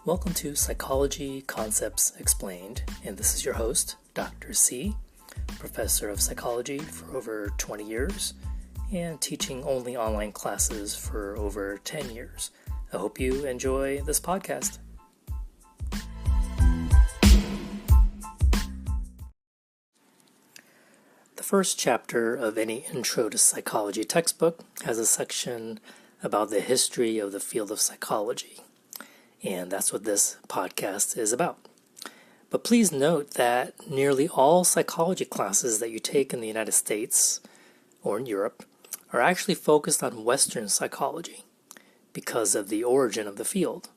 Welcome to Psychology Concepts Explained, and this is your host, Dr. C, professor of psychology for over 20 years and teaching only online classes for over 10 years. I hope you enjoy this podcast. The first chapter of any Intro to Psychology textbook has a section about the history of the field of psychology. And that's what this podcast is about. But please note that nearly all psychology classes that you take in the United States or in Europe are actually focused on Western psychology because of the origin of the field.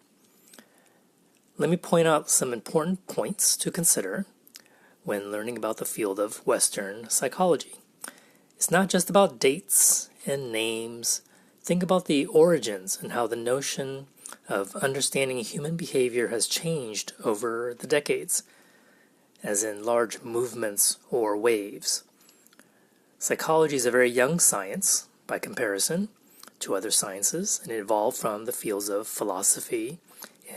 Let me point out some important points to consider when learning about the field of Western psychology. It's not just about dates and names. Think about the origins and how the notion of understanding human behavior has changed over the decades, as in large movements or waves. Psychology is a very young science by comparison to other sciences, and it evolved from the fields of philosophy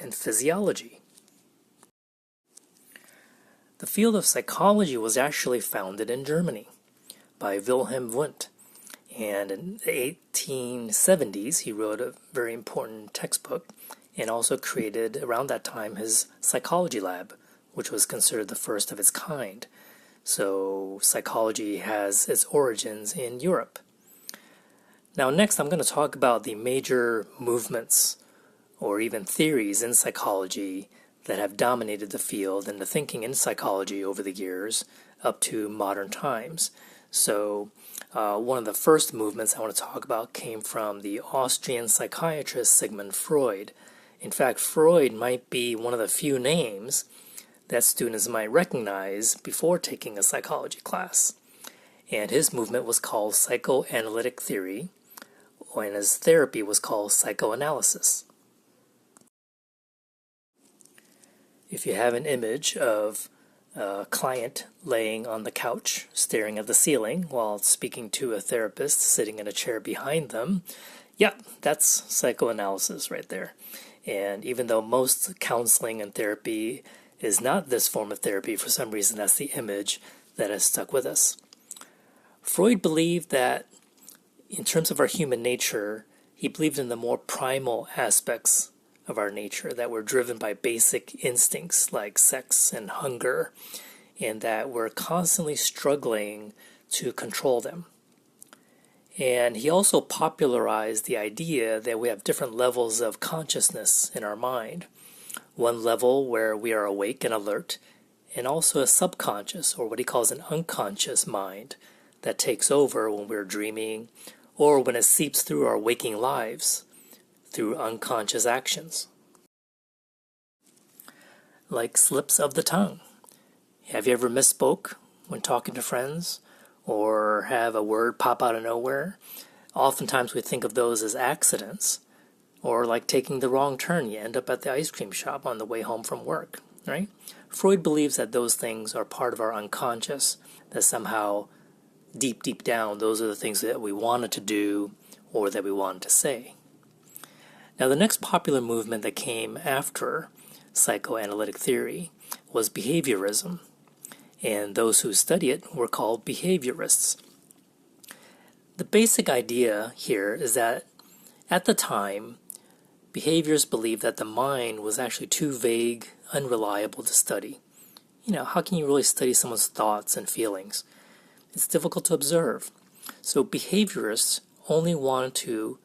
and physiology. The field of psychology was actually founded in Germany by Wilhelm Wundt. And in the 1870s, he wrote a very important textbook and also created, around that time, his psychology lab, which was considered the first of its kind. So psychology has its origins in Europe. Now next, I'm going to talk about the major movements or even theories in psychology that have dominated the field and the thinking in psychology over the years up to modern times. So one of the first movements I want to talk about came from the Austrian psychiatrist Sigmund Freud. In fact, Freud might be one of the few names that students might recognize before taking a psychology class. And his movement was called psychoanalytic theory, and his therapy was called psychoanalysis. If you have an image of a client laying on the couch, staring at the ceiling while speaking to a therapist sitting in a chair behind them, that's psychoanalysis right there. And even though most counseling and therapy is not this form of therapy, for some reason that's the image that has stuck with us. Freud believed that in terms of our human nature, he believed in the more primal aspects of our nature that we're driven by basic instincts like sex and hunger, and that we're constantly struggling to control them. And he also popularized the idea that we have different levels of consciousness in our mind. One level where we are awake and alert, and also a subconscious, or what he calls an unconscious mind, that takes over when we're dreaming or when it seeps through our waking lives through unconscious actions. Like slips of the tongue. Have you ever misspoke when talking to friends or have a word pop out of nowhere? Oftentimes we think of those as accidents, or like taking the wrong turn. You end up at the ice cream shop on the way home from work, right? Freud believes that those things are part of our unconscious, that somehow deep down those are the things that we wanted to do or that we wanted to say. Now, the next popular movement that came after psychoanalytic theory was behaviorism, and those who study it were called behaviorists. The basic idea here is that at the time, behaviorists believed that the mind was actually too vague, unreliable to study. How can you really study someone's thoughts and feelings? It's difficult to observe. So behaviorists only wanted to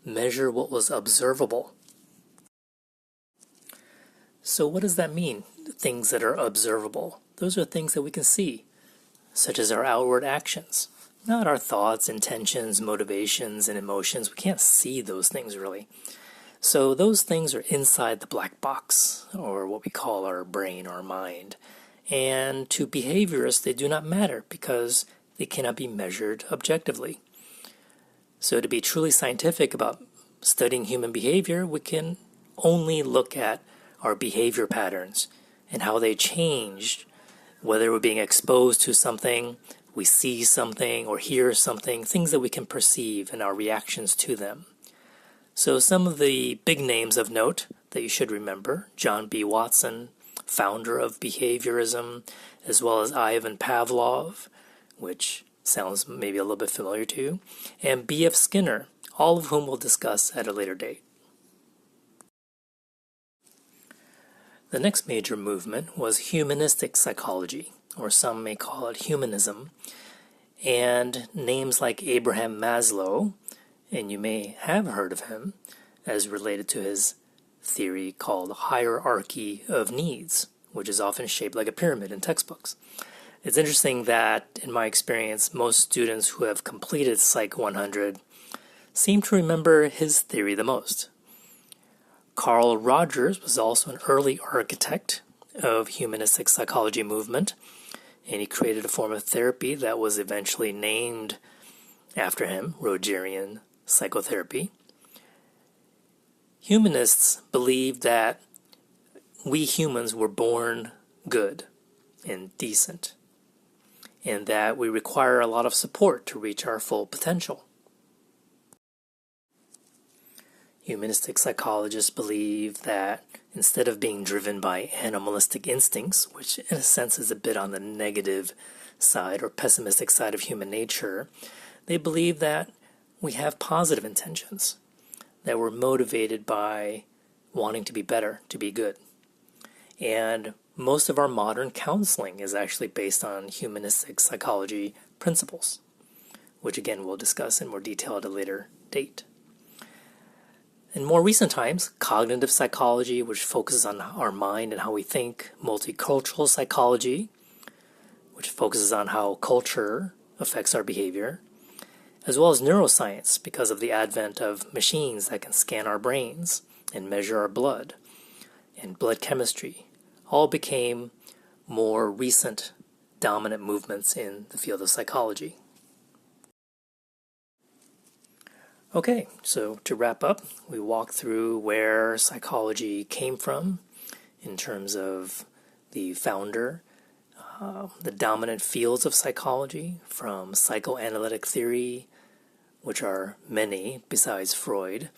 measure what was observable. So what does that mean? Things that are observable. Those are things that we can see, such as our outward actions, not our thoughts, intentions, motivations, and emotions. We can't see those things really. So those things are inside the black box, or what we call our brain or mind. And to behaviorists, they do not matter because they cannot be measured objectively. So to be truly scientific about studying human behavior, we can only look at our behavior patterns and how they changed, whether we're being exposed to something, we see something or hear something, things that we can perceive and our reactions to them. So some of the big names of note that you should remember. John B. Watson, founder of Behaviorism, as well as Ivan Pavlov, which sounds maybe a little bit familiar to you, and B.F. Skinner, all of whom we'll discuss at a later date. The next major movement was humanistic psychology, or some may call it humanism, and names like Abraham Maslow, and you may have heard of him as related to his theory called hierarchy of needs, which is often shaped like a pyramid in textbooks. It's interesting that, in my experience, most students who have completed Psych 100 seem to remember his theory the most. Carl Rogers was also an early architect of humanistic psychology movement, and he created a form of therapy that was eventually named after him, Rogerian psychotherapy. Humanists believed that we humans were born good and decent, and that we require a lot of support to reach our full potential. Humanistic psychologists believe that instead of being driven by animalistic instincts, which in a sense is a bit on the negative side or pessimistic side of human nature, they believe that we have positive intentions, that we're motivated by wanting to be better, to be good. And most of our modern counseling is actually based on humanistic psychology principles, which again we'll discuss in more detail at a later date. In more recent times, cognitive psychology, which focuses on our mind and how we think, multicultural psychology, which focuses on how culture affects our behavior, as well as neuroscience because of the advent of machines that can scan our brains and measure our blood, and blood chemistry, all became more recent dominant movements in the field of psychology. Okay, so to wrap up, we walked through where psychology came from in terms of the founder, the dominant fields of psychology, from psychoanalytic theory, which are many besides Freud,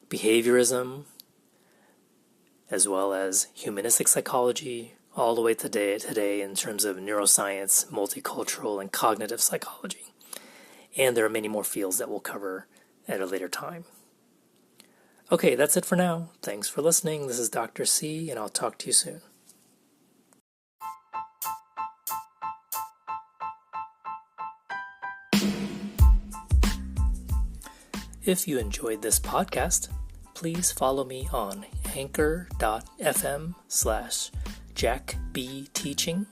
behaviorism, as well as humanistic psychology, all the way to today in terms of neuroscience, multicultural, and cognitive psychology. And there are many more fields that we'll cover at a later time. Okay, that's it for now. Thanks for listening. This is Dr. C, and I'll talk to you soon. If you enjoyed this podcast, please follow me on anchor.fm/JackBTeaching.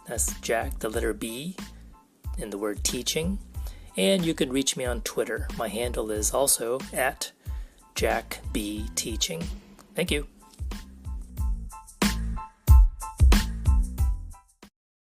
That's Jack, the letter B, in the word teaching. And you can reach me on Twitter. My handle is also @JackBTeaching. Thank you.